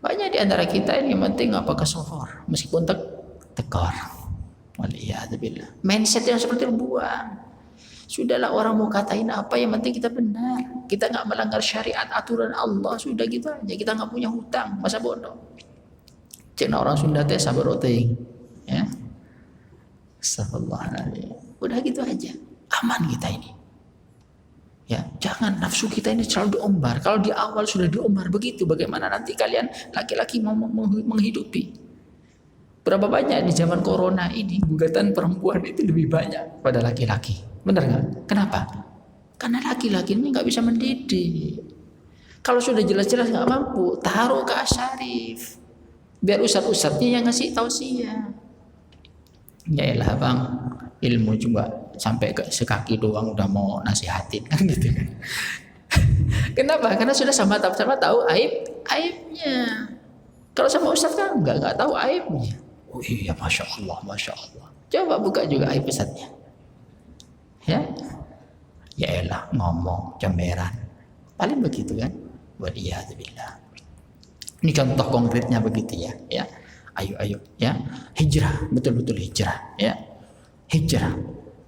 Banyak di antara kita ini yang penting apa kesofor, meskipun tekor. Waliyadzubillah. Mindset yang seperti itu buang. Sudahlah orang mau katain apa, yang penting kita benar. Kita nggak melanggar syariat aturan Allah, sudah gitu aja. Kita nggak punya hutang, masa bodoh. Cek orang Sunda teh sabar teuing. Ya. Astagfirullahaladzim. Udah gitu aja. Aman kita ini. Ya, jangan nafsu kita ini selalu diombar. Kalau di awal sudah diombar begitu, bagaimana nanti kalian laki-laki mau menghidupi? Berapa banyak di zaman corona ini gugatan perempuan itu lebih banyak pada laki-laki. Benar nggak? Kenapa? Karena laki-laki ini nggak bisa mendidik. Kalau sudah jelas-jelas nggak mampu, taruh ke asyarif. Biar ustadz-ustadznya yang ngasih tausiah. Ya elah bang, ilmu coba sampai ke sekaki doang udah mau nasihatin kan gitu kan. Kenapa? Karena sudah sama-sama tahu aibnya. Kalau sama ustadz kan nggak tahu aibnya. Oh iya, masya Allah, masya Allah. Coba buka juga aib ustadznya. Ya elah ngomong comberan, paling begitu kan. Waliyadzubillah. Ini contoh konkretnya begitu ya. Ayo ya, hijrah, betul-betul hijrah ya. Hijrah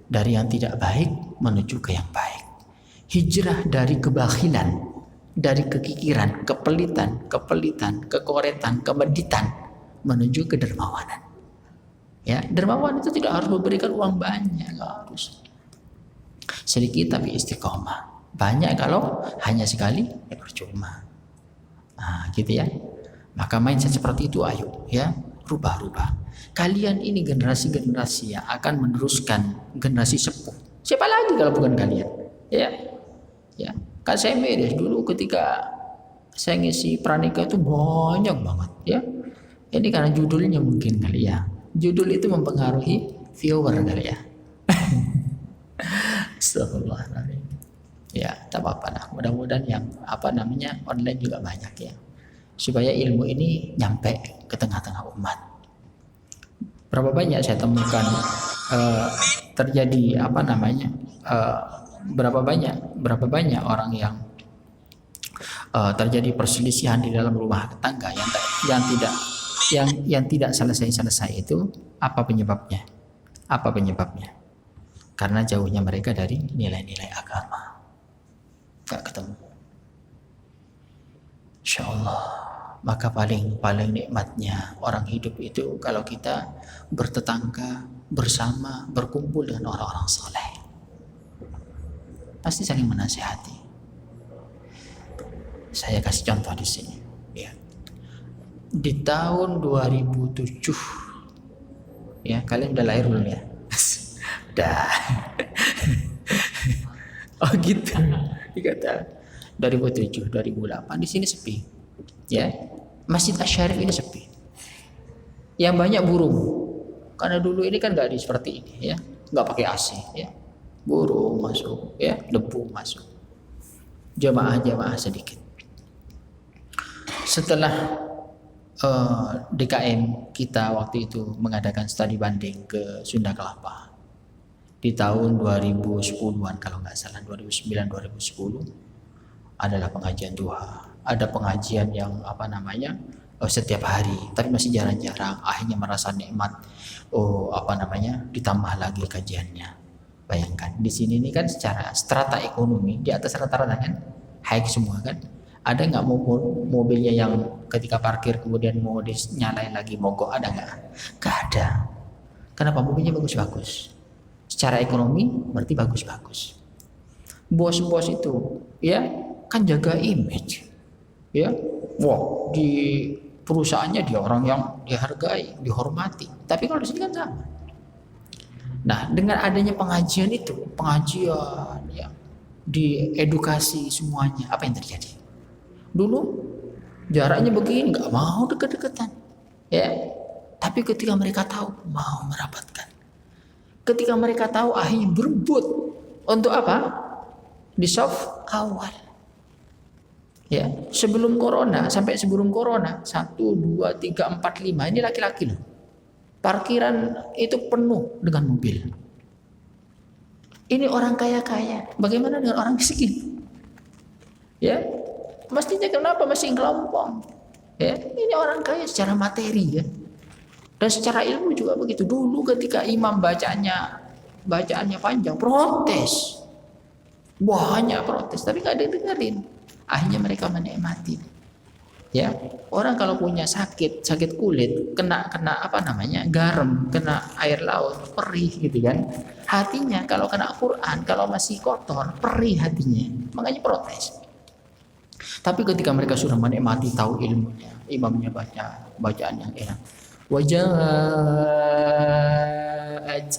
dari yang tidak baik menuju ke yang baik. Hijrah dari kebakhilan, dari kekikiran, kepelitan, kekoretan, kemeditan menuju ke dermawanan. Ya, dermawan itu tidak harus memberikan uang banyak, nggak harus. Sedikit tapi istiqomah. Banyak kalau hanya sekali ya percuma. Nah, gitu ya. Maka mindset seperti itu ayo ya, rubah. Kalian ini generasi-generasi yang akan meneruskan generasi sepuh. Siapa lagi kalau bukan kalian? Ya. Kan saya miris dulu ketika saya ngisi pranikah itu banyak banget ya. Ini karena judulnya mungkin kali ya. Judul itu mempengaruhi viewer kali ya. Astagfirullahaladzim. Ya, tak apa-apa lah. Mudah-mudahan yang online juga banyak ya. Supaya ilmu ini nyampe ke tengah-tengah umat. Berapa banyak saya temukan terjadi berapa banyak orang yang terjadi perselisihan di dalam rumah tangga yang tidak selesai itu. Apa penyebabnya? Karena jauhnya mereka dari nilai-nilai agama. Gak ketemu. Insya Allah. Maka paling nikmatnya orang hidup itu kalau kita bertetangga, bersama, berkumpul dengan orang-orang soleh. Pasti saling menasihati. Saya kasih contoh di sini. Ya. Di tahun 2007, ya kalian udah lahir belum ya? Dah. Oh gitu. Dikata 2007, 2008 di sini sepi. Ya, Masjid Asy-Syarif ini sepi. Yang banyak burung. Karena dulu ini kan nggak seperti ini, ya, nggak pakai AC, ya. Burung masuk, ya, debu masuk. Jamaah sedikit. Setelah DKM kita waktu itu mengadakan studi banding ke Sunda Kelapa di tahun 2010-an kalau nggak salah, 2009-2010 adalah pengajian duha. Ada pengajian yang setiap hari, tapi masih jarang-jarang. Akhirnya merasa nikmat. Ditambah lagi kajiannya. Bayangkan di sini ini kan secara strata ekonomi di atas rata-rata kan, high semua kan. Ada nggak mobilnya yang ketika parkir kemudian mau dinyalain lagi mogok, ada nggak? Nggak ada. Kenapa? Mobilnya bagus-bagus. Secara ekonomi berarti bagus-bagus. Bos-bos itu ya kan jaga image. Ya, di perusahaannya dia orang yang dihargai, dihormati. Tapi kalau di sini kan sama. Nah, dengan adanya pengajian ya, diedukasi semuanya, apa yang terjadi? Dulu jaraknya begini, nggak mau deket-deketan, ya. Tapi ketika mereka tahu, mau merapatkan. Ketika mereka tahu, akhirnya berebut untuk apa? Di soft awal. Ya, sebelum corona, 1, 2, 3, 4, 5 ini laki-laki loh. Parkiran itu penuh dengan mobil. Ini orang kaya-kaya. Bagaimana dengan orang miskin? Ya, mestinya kenapa masih ngelompong? Ya, ini orang kaya secara materi ya. Dan secara ilmu juga begitu. Dulu ketika imam bacaannya panjang, protes. Banyak protes, tapi gak ada yang dengerin. Akhirnya mereka menikmati. Ya, orang kalau punya sakit kulit, kena apa namanya, garam, kena air laut, perih gitu kan. Hatinya kalau kena Quran, kalau masih kotor, perih hatinya. Makanya protes. Tapi ketika mereka sudah menikmati, tahu ilmunya, imamnya bacaan yang enak. Waja'at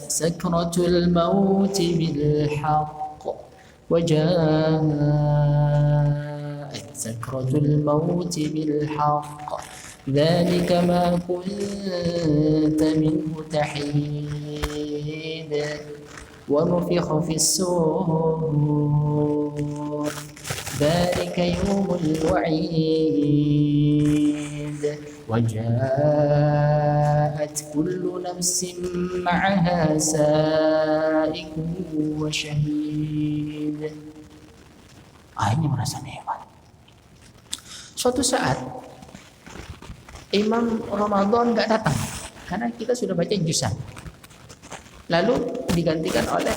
sakratul maut bil haqq. سكرة الموت بالحق ذلك ما كنت منه تحيد ونفخ في الصور ذلك يوم الوعيد وجاءت كل نفس معها سائق وشهيد. Akhirnya merasa nikmat. Suatu saat Imam Ramadan nggak datang karena kita sudah baca juzan. Lalu digantikan oleh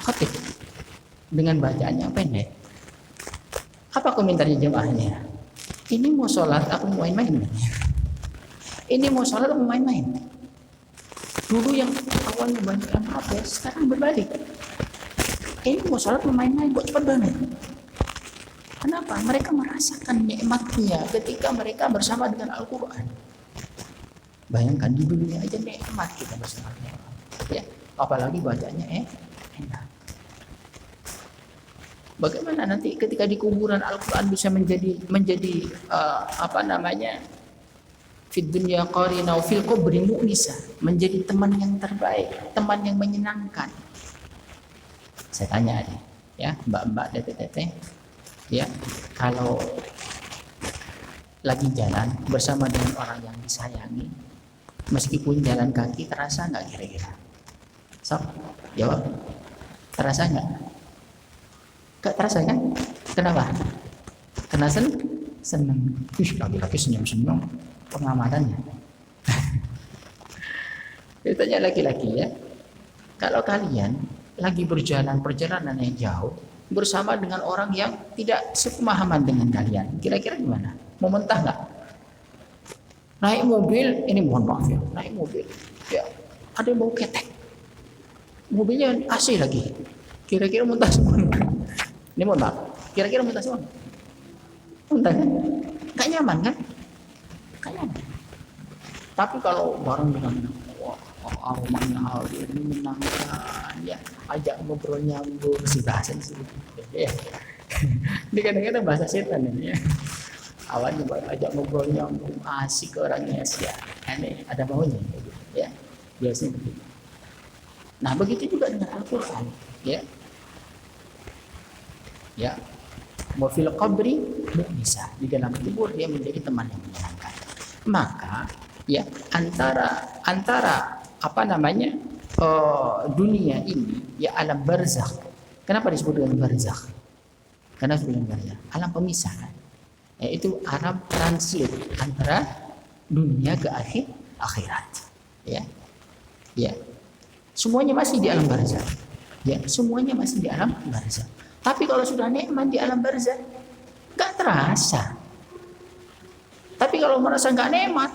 khatib dengan bacaan yang pendek. Apa komentarnya jemaahnya? Ini mau sholat aku mau main-main. Ini mau sholat aku mau main-main. Dulu yang awalnya banyak yang protes, sekarang berbalik. Ini mau sholat mau main-main, kok cepat banget. Kenapa? Mereka merasakan nikmatnya ketika mereka bersama dengan Al-Quran. Bayangkan di dunia aja nikmat kita bersama dengan Al-Quran. Ya, apalagi bacanya enak. Bagaimana nanti ketika di kuburan Al-Quran bisa menjadi fid dunya qarina fil qabri mu'nisa, menjadi teman yang terbaik, teman yang menyenangkan. Saya tanya nih, ya, mbak-mbak tete-tete. Ya, kalau lagi jalan bersama dengan orang yang disayangi, meskipun jalan kaki, terasa nggak kira-kira? So, jawab. Terasa nggak? Nggak terasa kan? Kenapa? Karena seneng. Lagi-lagi senyum-senyum pengamatannya. Ditanya laki-laki ya. Kalau kalian lagi berjalan perjalanan yang jauh bersama dengan orang yang tidak sepemahaman dengan kalian, kira-kira gimana? Mau mentah nggak? Naik mobil, ini mohon maaf ya, naik mobil, ya ada yang bau ketek, mobilnya AC lagi, kira-kira muntah semua. Ini mohon maaf, kira-kira muntah semua? Muntah kan? Gak nyaman kan? Gak nyaman. Tapi kalau bareng dengan aromanya hadir, menyenangkan, ya ajak ngobrol nyambung, si bahasa sih, ya. Ini kadang-kadang bahasa setan ini ya. Awalnya ajak ngobrol nyambung, asik orangnya sih, ya. Ini ada maunya, ya. Biasanya begitu. Nah begitu juga dengan Al-Quran, ya. Ya, wa fil qabri mu'nisa, di dalam kubur dia menjadi teman yang menyenangkan. Maka ya antara dunia ini ya alam barzakh. Kenapa disebut dengan barzakh? Karena disebut dengan barzakh, alam pemisah kan? Yaitu Arab translate antara dunia ke akhirat. Ya. Semuanya masih di alam barzakh. Ya, semuanya masih di alam barzakh. Tapi kalau sudah nikmat di alam barzakh, enggak terasa. Tapi kalau merasa enggak nikmat,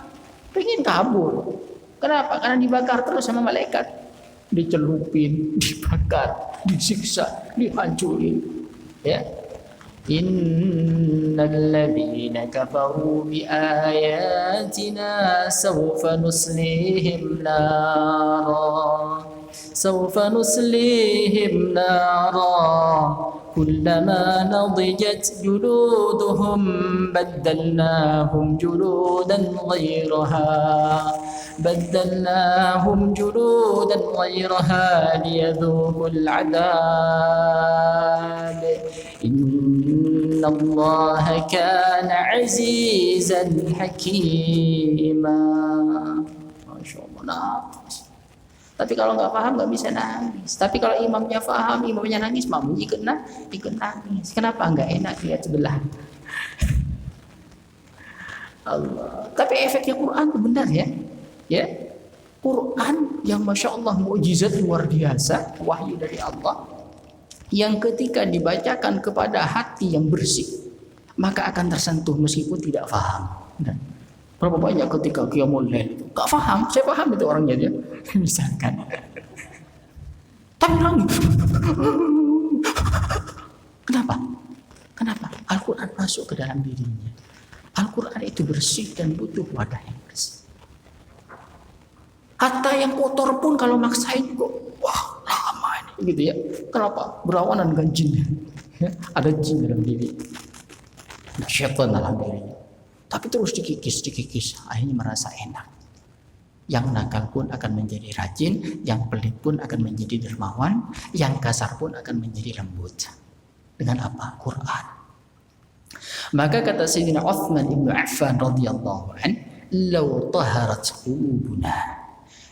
pengen kabur. Kenapa? Karena dibakar terus sama malaikat. Dicelupin, dibakar, disiksa, dihancurin. Ya. Innal ladzina kafaru bi ayatina sawfa nuslihim nara كلما نضجت جلودهم بدلناهم جلودا غيرها ليذوقوا العذاب إن الله كان عزيزا حكيما. Masya Allah. Tapi kalau nggak paham nggak bisa nangis. Tapi kalau imamnya paham, imamnya nangis, makmum ikut nangis. Kenapa nggak enak lihat sebelah? Allah. Tapi efeknya Quran itu benar ya. Ya. Quran yang Masya Allah mukjizat luar biasa, wahyu dari Allah, yang ketika dibacakan kepada hati yang bersih maka akan tersentuh meskipun tidak paham. Berapa banyak ketika qiyamul lail gak paham, saya paham itu orangnya dia misalkan, tapi nangis. Kenapa? Al-Quran masuk ke dalam dirinya. Al-Quran itu bersih dan butuh wadah yang bersih. Hatta yang kotor pun kalau maksain kok, wah lama ini, gitu ya. Kenapa? Berawanan dengan jin. Ya, ada jin dalam diri, ada syaitan dalam dirinya. Tapi terus dikikis, akhirnya merasa enak. Yang nakal pun akan menjadi rajin, yang pelit pun akan menjadi dermawan, yang kasar pun akan menjadi lembut. Dengan apa? Quran. Maka kata Sayyidina Uthman ibn Affan radhiyallahu an, "Law taharat qulubuna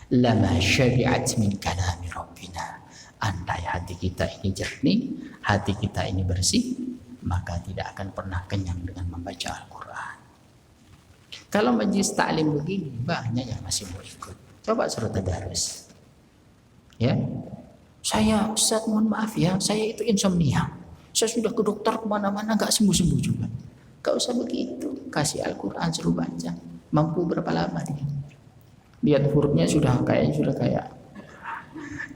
lama syabi'at min kalami rabbina." Andai hati kita ini jernih, hati kita ini bersih, maka tidak akan pernah kenyang dengan membaca Al-Quran. Kalau majlis ta'lim begini, banyak yang masih mau ikut. Coba suruh tadarus. Ya, saya Ustaz mohon maaf ya, saya itu insomnia. Saya sudah ke dokter kemana-mana nggak sembuh-sembuh juga. Gak usah begitu. Kasih Al-Quran suruh baca. Mampu berapa lama dia? Lihat hurufnya sudah kayak.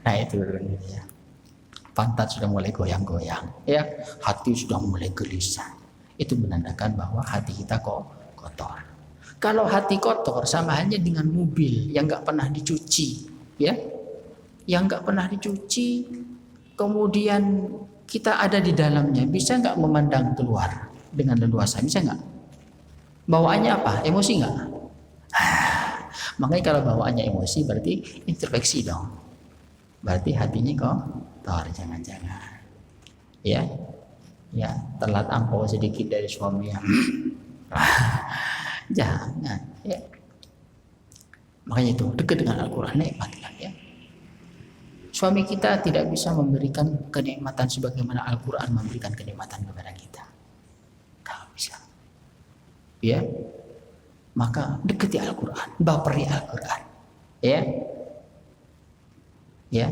Nah itu ya. Pantat sudah mulai goyang-goyang. Ya, hati sudah mulai gelisah. Itu menandakan bahwa hati kita kok kotor. Kalau hati kotor sama halnya dengan mobil yang nggak pernah dicuci, ya, yang nggak pernah dicuci, kemudian kita ada di dalamnya, bisa nggak memandang keluar dengan leluasa? Bisa nggak? Bawaannya apa? Emosi nggak? Makanya kalau bawaannya emosi berarti introspeksi dong. Berarti hatinya kotor, jangan-jangan. Ya, telat angpau sedikit dari suami. Jangan. Ya. Makanya itu dekat dengan Al-Quran, nikmatlah ya. Suami kita tidak bisa memberikan kenikmatan sebagaimana Al-Quran memberikan kenikmatan kepada kita. Gak bisa. Ya. Maka dekati Al-Quran, baperi Al-Quran. Ya. Ya.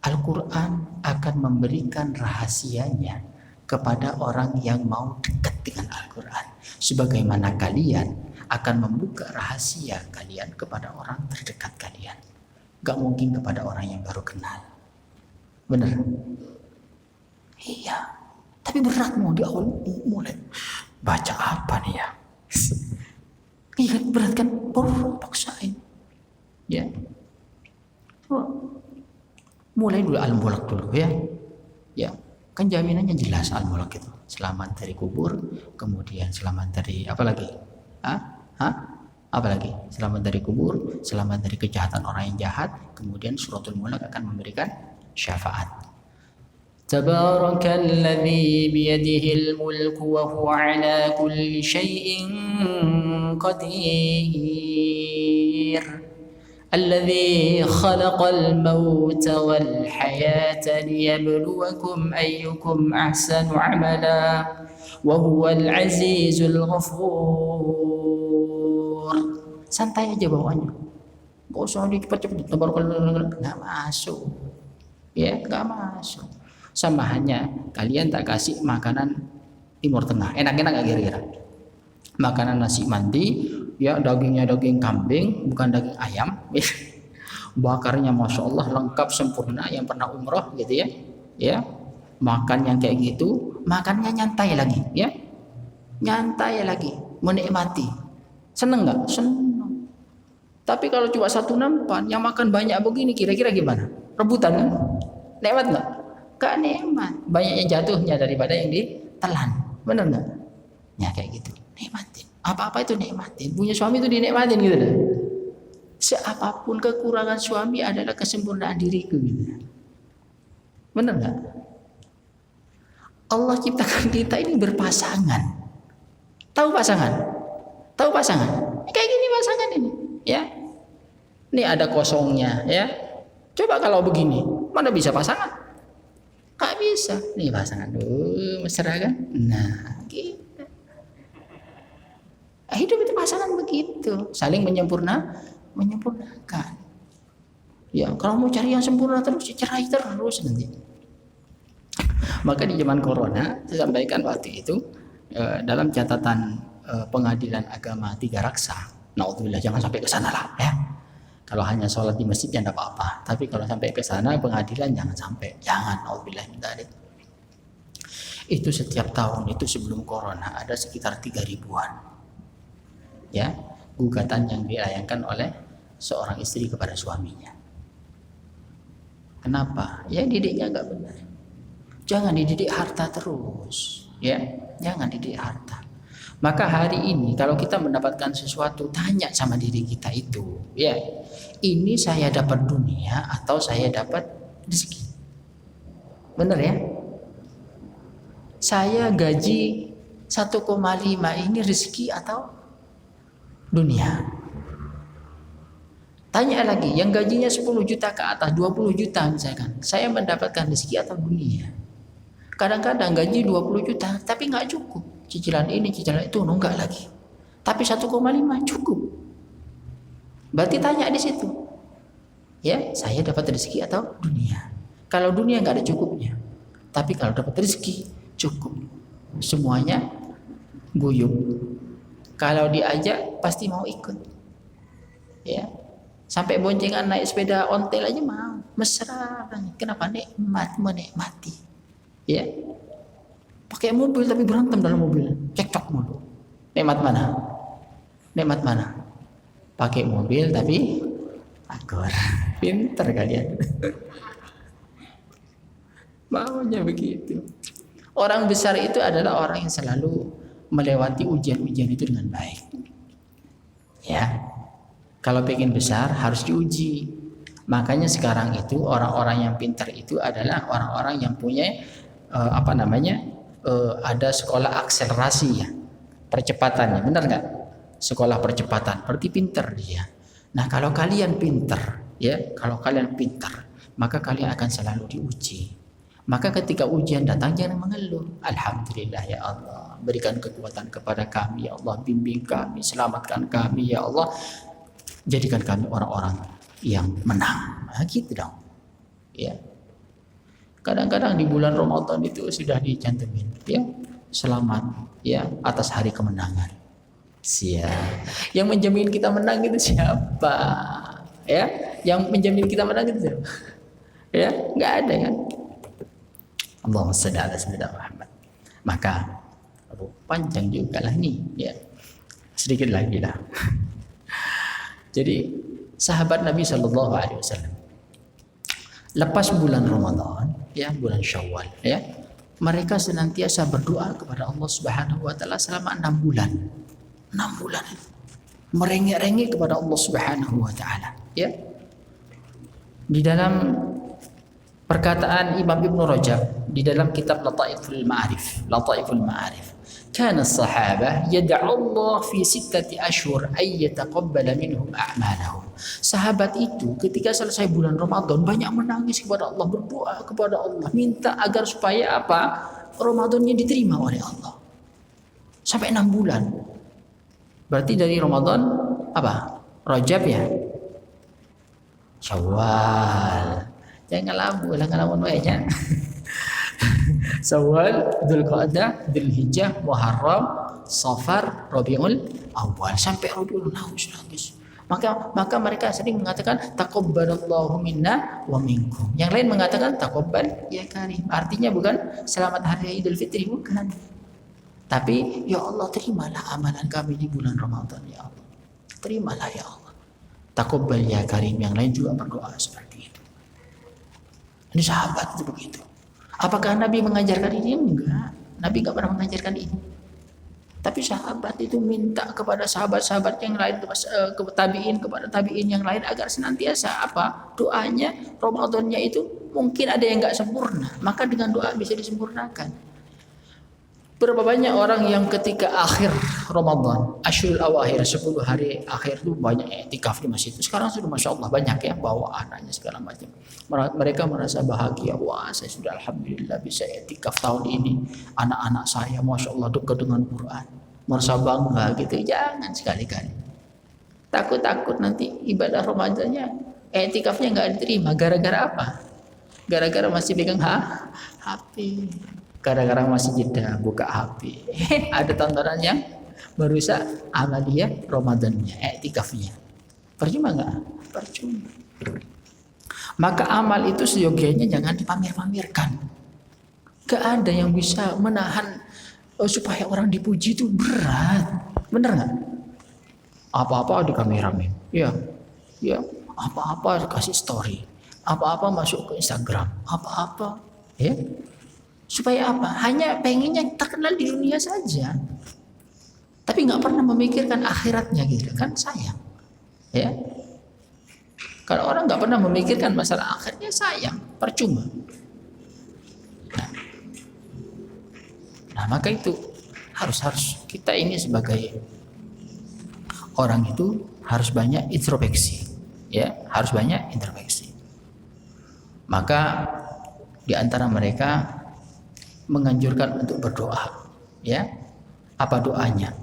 Al-Quran akan memberikan rahasianya kepada orang yang mau dekat dengan Al-Quran. Sebagaimana kalian akan membuka rahasia kalian kepada orang terdekat kalian. Gak mungkin kepada orang yang baru kenal. Benar? Iya. Tapi berat mau di awal mulai. Baca apa nih ya? Iya berat kan? Baru paksain. Ya. Mulai dulu Al-Mulk dulu ya. Ya. Kan jaminannya jelas Al-Mulk itu. Selamat dari kubur. Kemudian selamat dari apa lagi? Apalagi selamat dari kubur, selamat dari kejahatan orang yang jahat. Kemudian suratul Mulk akan memberikan syafaat. Tabarakalladzi biyadihil mulku wa huwa ala kulli syai'in qadir. Alladzi khalaqal mauta wal hayata liyabluwakum ayyukum ahsanu amala wa huwal azizul ghafur. Santai aja bawaannya. Gak usah dicepet-cepet. Gak masuk. Ya, gak masuk. Sama hanya kalian tak kasih makanan Timur Tengah. Enak-enak gak kira-kira? Makanan nasi mandi, ya dagingnya daging kambing, bukan daging ayam. Bakarnya Masya Allah lengkap sempurna, yang pernah umroh gitu ya. Ya, makan yang kayak gitu, makannya nyantai lagi, ya. Nyantai lagi, menikmati. Seneng nggak? Seneng. Tapi kalau cuma satu nampan, yang makan banyak begini, kira-kira gimana? Rebutan kan? Nikmat nggak? Gak nikmat. Banyaknya jatuhnya daripada yang ditelan. Benar nggak? Ya kayak gitu. Nikmatin. Apa-apa itu nikmatin. Punya suami itu dinikmatin gitu. Seapapun kekurangan suami adalah kesempurnaan diriku gitu. Benar nggak? Allah ciptakan kita ini berpasangan. Tahu pasangan? Tahu pasangan? Kayak gini pasangan ini, ya. Ini ada kosongnya, ya. Coba kalau begini, mana bisa pasangan? Gak bisa. Nih pasangan, mesra kan? Nah, gitu. Hidup itu pasangan begitu, saling menyempurnakan. Ya, kalau mau cari yang sempurna terus, cerai terus nanti. Maka di zaman corona, saya sampaikan waktu itu dalam catatan pengadilan agama Tiga Raksa. Naudzubillah, jangan sampai ke sana lah ya. Kalau hanya sholat di masjid ya tidak apa-apa. Tapi kalau sampai ke sana pengadilan jangan sampai. Jangan, naudzubillah min dzalik. Itu setiap tahun itu sebelum corona ada sekitar 3.000-an. Ya, gugatan yang dilayangkan oleh seorang istri kepada suaminya. Kenapa? Ya didiknya nggak benar. Jangan dididik harta terus, ya. Jangan dididik harta. Maka hari ini kalau kita mendapatkan sesuatu, tanya sama diri kita itu, ya. Ini saya dapat dunia atau saya dapat rezeki? Benar ya? Saya gaji 1,5 ini rezeki atau dunia? Tanya lagi, yang gajinya 10 juta ke atas, 20 juta misalkan, saya mendapatkan rezeki atau dunia? Kadang-kadang gaji 20 juta, tapi nggak cukup. Cicilan ini, cicilan itu, nunggak lagi. Tapi 1,5 cukup. Berarti tanya di situ. Ya, saya dapat rezeki atau dunia? Kalau dunia nggak ada cukupnya. Tapi kalau dapat rezeki, cukup. Semuanya guyup. Kalau diajak, pasti mau ikut. Ya. Sampai boncengan naik sepeda ontel aja mau, mesra. Kenapa? Menikmati. Ya, pakai mobil tapi berantem dalam mobil, cekcok mulu. Nikmat mana? Nikmat mana? Pakai mobil tapi akor. Pinter kalian. Maunya begitu. Orang besar itu adalah orang yang selalu melewati ujian-ujian itu dengan baik. Ya. Kalau pengen besar harus diuji. Makanya sekarang itu orang-orang yang pintar itu adalah orang-orang yang punya ada sekolah akselerasi ya, percepatannya, benar nggak? Sekolah percepatan, berarti pintar dia. Nah kalau kalian pintar, ya, kalau kalian pintar, maka kalian akan selalu diuji. Maka ketika ujian datang jangan mengeluh. Alhamdulillah ya Allah, berikan kekuatan kepada kami ya Allah, bimbing kami, selamatkan kami ya Allah. Jadikan kami orang-orang yang menang. Nah, gitu dong. Ya. Kadang-kadang di bulan Ramadan itu sudah dicantumin, ya, selamat ya atas hari kemenangan. Siap. Yang menjamin kita menang itu siapa? Ya, yang menjamin kita menang itu siapa? Ya, nggak ada kan? Allahumma shalli ala sayyidina Muhammad. Maka panjang juga lah nih, ya. Sedikit lagi lah. Jadi sahabat Nabi Shallallahu Alaihi Wasallam lepas bulan Ramadan, ya, bulan Syawal, ya, mereka senantiasa berdoa kepada Allah Subhanahu Wa Taala selama 6 bulan, 6 bulan, merengek-rengek kepada Allah Subhanahu Wa Taala, ya. Di dalam perkataan Imam Ibn Rajab di dalam kitab Lataiful Ma'arif, كان الصحابة يدعو الله في 6 أشهر أن يتقبل منهم أعمالهم. Sahabat itu ketika selesai bulan Ramadan banyak menangis kepada Allah, berdoa kepada Allah, minta agar supaya apa? Ramadannya diterima oleh Allah. Sampai 6 bulan. Berarti dari Ramadan apa? Rajab ya? Syawal. Jangan ngelamun aja. Syawal, Dzulqa'dah, Dzulhijjah, Muharram, Safar, Rabiul Awal, sampai Rabiul Awal sudah habis. Maka mereka sering mengatakan taqabbalallahu minna wa minkum. Yang lain mengatakan taqabbal ya karim. Artinya bukan selamat hari Idul Fitri, bukan. Tapi ya Allah, terimalah amalan kami di bulan Ramadan ya Allah. Terimalah ya Allah. Taqabbal ya karim. Yang lain juga berdoa seperti itu. Ini sahabat itu begitu. Apakah Nabi mengajarkan ini? Enggak. Nabi enggak pernah mengajarkan ini. Tapi sahabat itu minta kepada sahabat-sahabat yang lain, kepada tabiin yang lain agar senantiasa apa? Doanya, Ramadannya itu mungkin ada yang enggak sempurna, maka dengan doa bisa disempurnakan. Berapa banyak orang yang ketika akhir Ramadan, Asyurul Awakhir, 10 hari akhir itu banyak i'tikaf di masjid. Sekarang sudah Masya Allah banyak ya, bawa anaknya segala macam. Mereka merasa bahagia. Wah, saya sudah Alhamdulillah bisa i'tikaf tahun ini. Anak-anak saya Masya Allah dekat dengan Quran. merasa bangga gitu. Jangan sekali-kali. Takut-takut nanti ibadah Ramadannya, etikafnya nggak diterima. Gara-gara apa? Gara-gara masih pegang HP. Gara-gara masih jeda buka HP. Ada tontonan yang merusak amaliyah Ramadannya, etikafnya. Percuma nggak? Percuma. Maka amal itu seyogianya jangan dipamer-pamerkan. Gak ada yang bisa menahan supaya orang dipuji itu berat. Bener nggak? Apa-apa di kameramen. Ya, ya. Apa-apa kasih story. Apa-apa masuk ke Instagram. Apa-apa. Ya. Supaya apa? Hanya pengennya terkenal di dunia saja. Tapi nggak pernah memikirkan akhiratnya gitu kan, sayang. Ya. Kalau orang nggak pernah memikirkan masalah akhirnya sayang, percuma. Nah maka itu harus kita ini sebagai orang itu harus banyak introspeksi, ya harus banyak introspeksi. Maka di antara mereka menganjurkan untuk berdoa, ya apa doanya?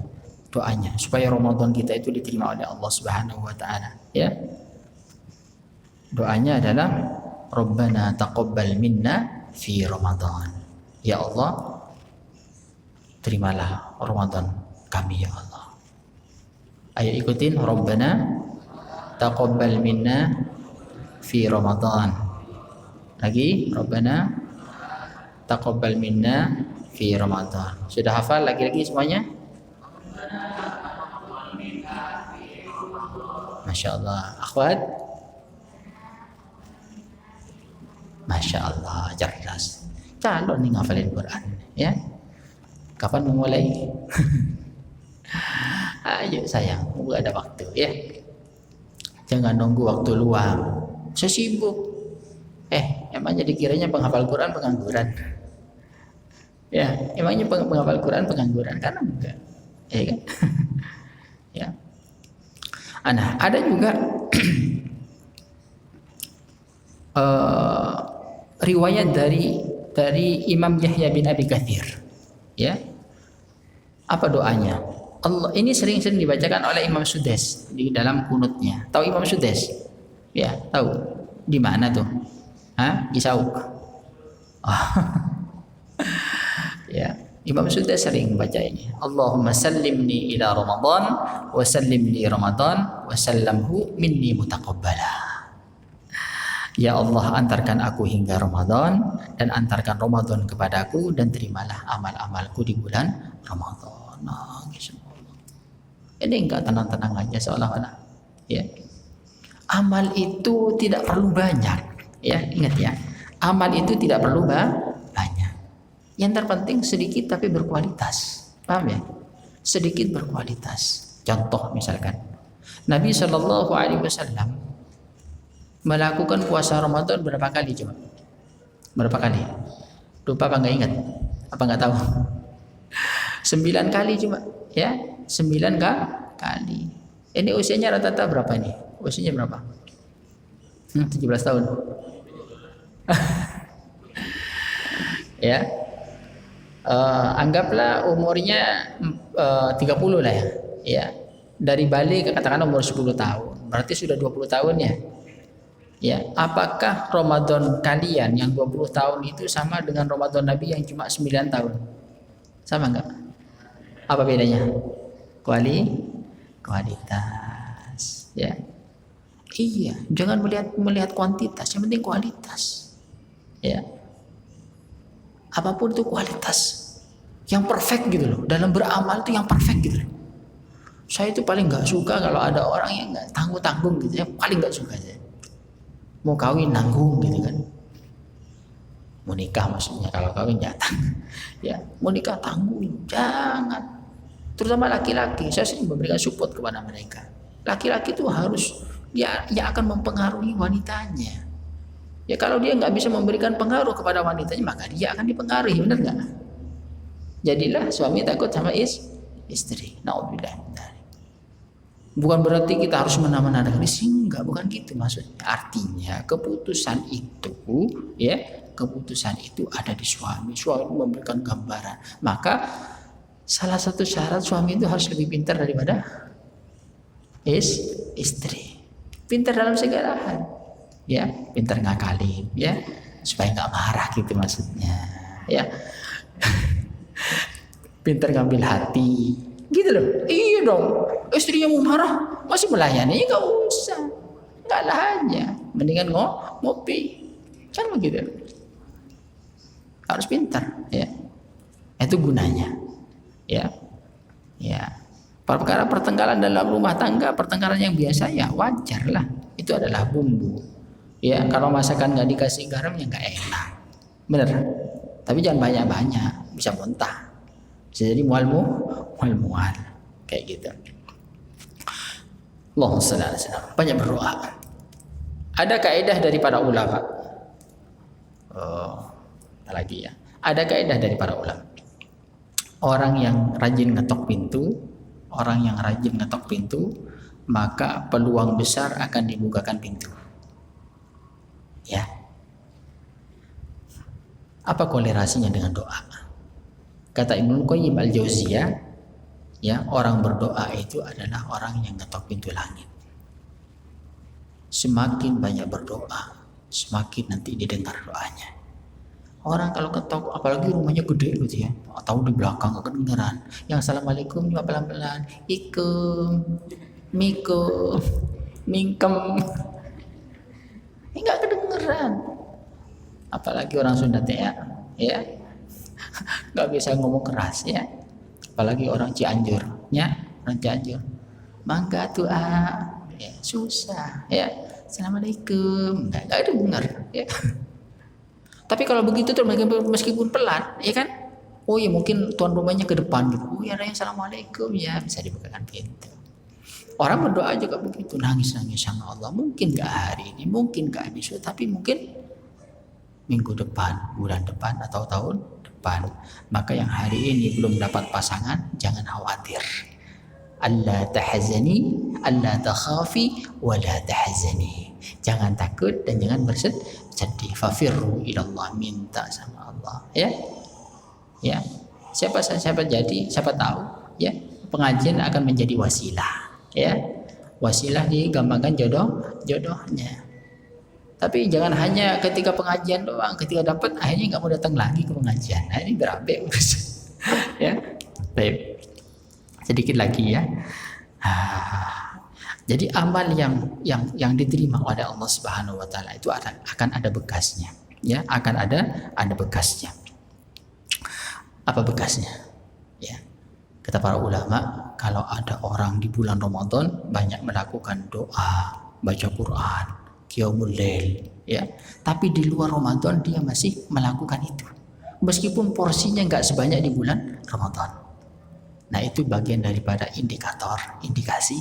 Doanya supaya Ramadan kita itu diterima oleh Allah Subhanahu Wa Taala, ya. Doanya adalah Rabbana taqabbal minna fi Ramadan. Ya Allah, terimalah Ramadan kami ya Allah. Ayo ikutin Rabbana taqabbal minna fi Ramadan. Lagi Rabbana taqabbal minna fi Ramadan. Sudah hafal lagi-lagi semuanya? Masya Allah. Akhwat, Masya Allah, cerdas. Calon nih ngafalin Quran, ya. Kapan memulai? Ayo sayang, nggak ada waktu, ya. Jangan nunggu waktu luang. Saya sibuk. Emangnya dikiranya penghafal Quran pengangguran? Ya, emangnya penghafal Quran pengangguran? Kan enggak, ya kan? Ya. Nah, ada juga riwayat dari Imam Yahya bin Abi Katsir, ya. Apa doanya? Allah ini sering-sering dibacakan oleh Imam Sudais di dalam kunutnya. Tahu Imam Sudais? Ya, tahu. Di mana tuh? Di Sauk. Oh. Ya, Imam Sudais sering baca ini. Allahumma sallimni ila Ramadan wa sallimni Ramadan wa sallamhu minni mutaqabbala. Ya Allah, antarkan aku hingga Ramadan dan antarkan Ramadan kepadaku dan terimalah amal-amalku di bulan Ramadan. Ini enggak tenang-tenang aja seolah-olah. Ya. Amal itu tidak perlu banyak. Ya, ingat ya. Amal itu tidak perlu banyak. Yang terpenting sedikit tapi berkualitas. Paham ya? Sedikit berkualitas. Contoh misalkan Nabi Shallallahu Alaihi Wasallam melakukan puasa Ramadan berapa kali coba? Berapa kali? Lupa apa nggak ingat? Apa nggak tahu? 9 kali coba, ya 9 kali. Ini usianya rata-rata berapa ini? Usianya berapa? 17 tahun. Ya, anggaplah umurnya 30 lah ya. Ya, dari balik katakan umur 10 tahun, berarti sudah 20 tahun ya. Ya, apakah Ramadan kalian yang 20 tahun itu sama dengan Ramadan Nabi yang cuma 9 tahun? Sama enggak? Apa bedanya? Kualitas, ya. Iya, jangan melihat kuantitas, yang penting kualitas. Ya. Apapun itu kualitas. Yang perfect gitu loh. Dalam beramal itu yang perfect gitu loh. Saya itu paling enggak suka kalau ada orang yang enggak tanggung-tanggung gitu ya, paling enggak suka saya. Mau kawin nanggung gitu kan, mau nikah maksudnya, kalau kawin jangan. Ya, mau nikah tanggung, jangan. Terutama laki-laki, saya sering memberikan support kepada mereka. Laki-laki itu harus dia akan mempengaruhi wanitanya. Ya kalau dia nggak bisa memberikan pengaruh kepada wanitanya, maka dia akan dipengaruhi, benar nggak? Jadilah suami takut sama istri. Naudzubillah. Bukan berarti kita harus menamenakan istri, enggak, bukan gitu maksudnya. Artinya keputusan itu, ya, keputusan itu ada di suami. Suami memberikan gambaran. Maka Salah satu syarat suami itu harus lebih pintar daripada istri. Pintar dalam segala hal. Ya, pintar ngakalin, ya, supaya nggak marah gitu maksudnya. Ya, pintar ngambil hati, gitu loh. Iya dong. Istrinya mau marah, masih melayani, nggak usah, nggak lah aja. Mendingan ngopi, kan begitu. Harus pintar, ya. Itu gunanya, ya, ya. Perkara pertengkaran dalam rumah tangga, pertengkaran yang biasa ya wajar lah. Itu adalah bumbu. Ya, kalau masakan nggak dikasih garam ya nggak enak, bener. Tapi jangan banyak-banyak, bisa muntah, bisa jadi mual kayak gitu. Allahumma shalli ala sayyidina. Banyak berdoa. Ada kaidah dari para ulama. Lagi ya. Ada kaidah dari para ulama. Orang yang rajin ngetok pintu, maka peluang besar akan dibukakan pintu. Ya. Apa kolerasinya dengan doa? Kata Ibnu Qayyim Al-Jauziyah, ya, orang berdoa itu adalah orang yang ngetok pintu langit. Semakin banyak berdoa, semakin nanti didengar doanya. Orang kalau ketok, apalagi rumahnya gede gitu ya, atau di belakang gak kedengeran. Yang assalamualaikum cuma pelan-pelan, mikum, mingkem, ini nggak kedengeran. Apalagi orang Sunda ya, nggak bisa ngomong keras ya. Apalagi orang Cianjur, ya, orang Cianjur, mangga tua, ya, susah, ya, assalamualaikum, nggak dengar, ya. Tapi kalau begitu tuh meskipun pelan, ya kan? Oh ya mungkin tuan rumahnya ke depan gitu. Oh ya assalamualaikum, ya bisa dibukakan pintu. Orang berdoa juga begitu, nangis-nangis sama Allah. Mungkin gak hari ini, mungkin gak besok, tapi mungkin minggu depan, bulan depan, atau tahun depan. Maka yang hari ini belum dapat pasangan, jangan khawatir. Allah tahzani, Allah takhafi, wala tahzani. Jangan takut dan jangan bersedih. Fafirru ilallah, minta sama Allah. Ya, ya. Siapa tahu, ya, pengajian akan menjadi wasilah. Ya, wasilah digampangkan jodohnya. Tapi jangan hanya ketika pengajian doang, ketika dapat akhirnya nggak mau datang lagi ke pengajian. Nah, ini berabe ya. Baik, sedikit lagi ya. Jadi amal yang diterima oleh Allah Subhanahu Wa Taala itu akan ada bekasnya, ya, akan ada bekasnya. Apa bekasnya? Ya. Kata para ulama, kalau ada orang di bulan Ramadan banyak melakukan doa, baca Quran, qiyamul lail, ya. Tapi di luar Ramadan dia masih melakukan itu. Meskipun porsinya nggak sebanyak di bulan Ramadan. Nah, itu bagian daripada indikasi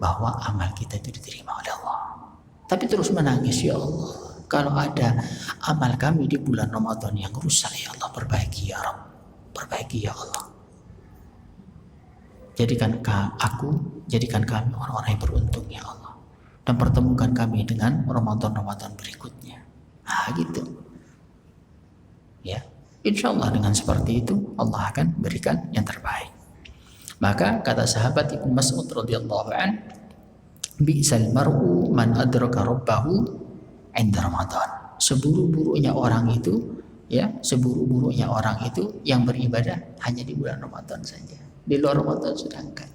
bahwa amal kita itu diterima oleh Allah. Tapi terus menangis, ya Allah, kalau ada amal kami di bulan Ramadan yang rusak, ya Allah, perbaiki ya Rabb, perbaiki ya Allah. Jadikan kami orang-orang yang beruntung ya Allah, dan pertemukan kami dengan Ramadan berikutnya. Gitu. Ya, insya Allah dengan seperti itu Allah akan berikan yang terbaik. Maka kata sahabat Ibnu Mas'ud radhiyallahu an, bi'sal mar'u man adraka rabbahu 'inda Ramadan. Seburuk-buruknya orang itu yang beribadah hanya di bulan Ramadan saja. Di luar Ramadan sudah enggak.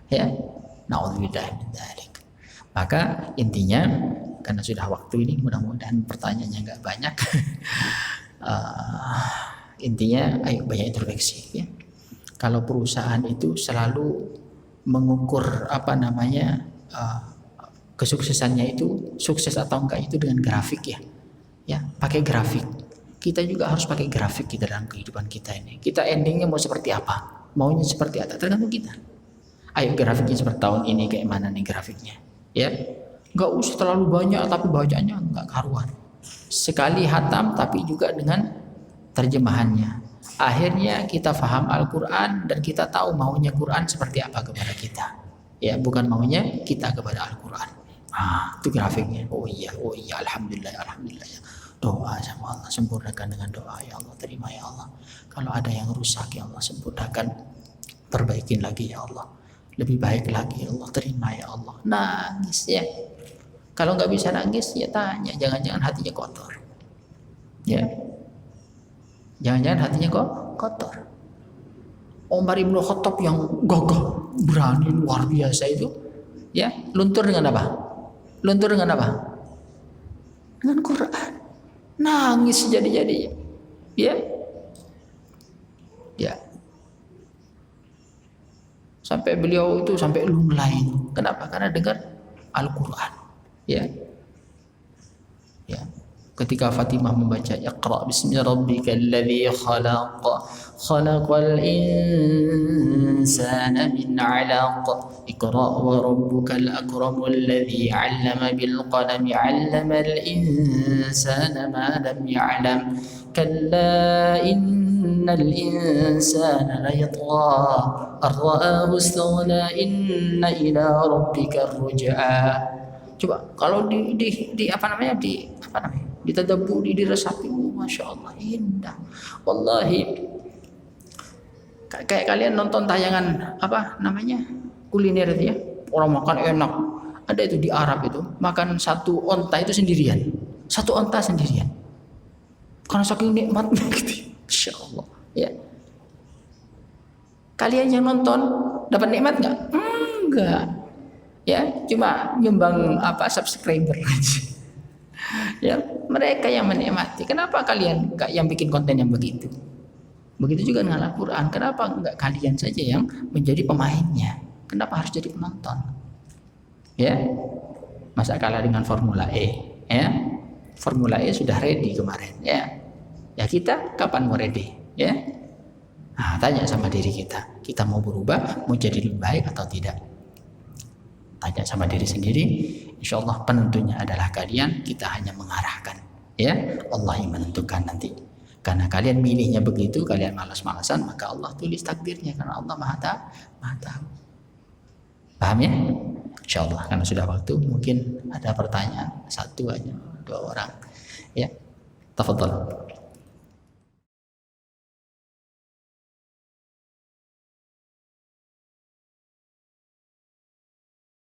Ya. Nauzubillah min dzalik. Maka intinya, karena sudah waktu ini, mudah-mudahan pertanyaannya enggak banyak. Intinya ayo banyak introspeksi, ya. Kalau perusahaan itu selalu mengukur kesuksesannya itu sukses atau enggak itu dengan grafik, ya, pakai grafik. Kita juga harus pakai grafik kita dalam kehidupan kita ini. Kita endingnya mau seperti apa, maunya seperti apa, tergantung kita. Ayo grafiknya seperti tahun ini kayak mana nih grafiknya, ya. Enggak usah terlalu banyak tapi bacanya enggak karuan. Sekali hatam tapi juga dengan terjemahannya. Akhirnya kita faham Al-Quran dan kita tahu maunya Quran seperti apa kepada kita, ya, bukan maunya kita kepada Al-Quran. Itu grafiknya. Oh iya, alhamdulillah. doa sama Allah, sempurnakan dengan doa, ya Allah terima ya Allah. Kalau ada yang rusak ya Allah sempurnakan, perbaikin lagi ya Allah, lebih baik lagi ya Allah, terima ya Allah. Nangis ya. Kalau nggak bisa nangis ya tanya, jangan-jangan hatinya kotor. Ya. Jangan-jangan hatinya kok kotor. Umar Ibn Khattab yang gagah, berani luar biasa itu, ya, luntur dengan apa? Luntur dengan apa? Dengan Quran. Nangis jadi-jadinya. Ya. Ya. Sampai beliau itu sampai lunglai. Kenapa? Karena dengar Al-Quran. Ya. Ya. Ketika Fatimah membaca Iqra bismi rabbikal ladzi khalaq khalaqal insana min 'alaq Iqra wa rabbukal akramul ladzi 'allama bil qalami 'allamal insana ma lam ya'lam kalla innal insana layatgha ar-ra'ahu istaghna inna ila rabbikar ruj'a. Coba kalau ditadabburi, diresapi, masya Allah indah. Wallahi kayak kalian nonton tayangan kuliner itu ya, orang makan enak. Ada itu di Arab itu makan satu onta itu sendirian, karena saking nikmatnya gitu. Masya Allah ya. Kalian yang nonton dapat nikmat nggak? Enggak. Ya, cuma nyumbang subscriber aja. Ya, mereka yang menikmati. Kenapa kalian enggak yang bikin konten yang begitu? Begitu juga dengan Al-Quran. Kenapa enggak kalian saja yang menjadi pemainnya? Kenapa harus jadi penonton? Ya, masa kalah dengan Formula E? Ya, Formula E sudah ready kemarin. Ya, kita kapan mau ready? Ya, nah, tanya sama diri kita. Kita mau berubah, mau jadi lebih baik atau tidak? Tanya sama diri sendiri. Insya Allah penentunya adalah kalian. Kita hanya mengarahkan, ya Allah yang menentukan nanti. Karena kalian milihnya begitu, kalian malas-malasan, maka Allah tulis takdirnya. Karena Allah maha tahu. Paham ya? Insya Allah. Karena sudah waktu, mungkin ada pertanyaan satu aja, 2 orang. Ya, tafadhal.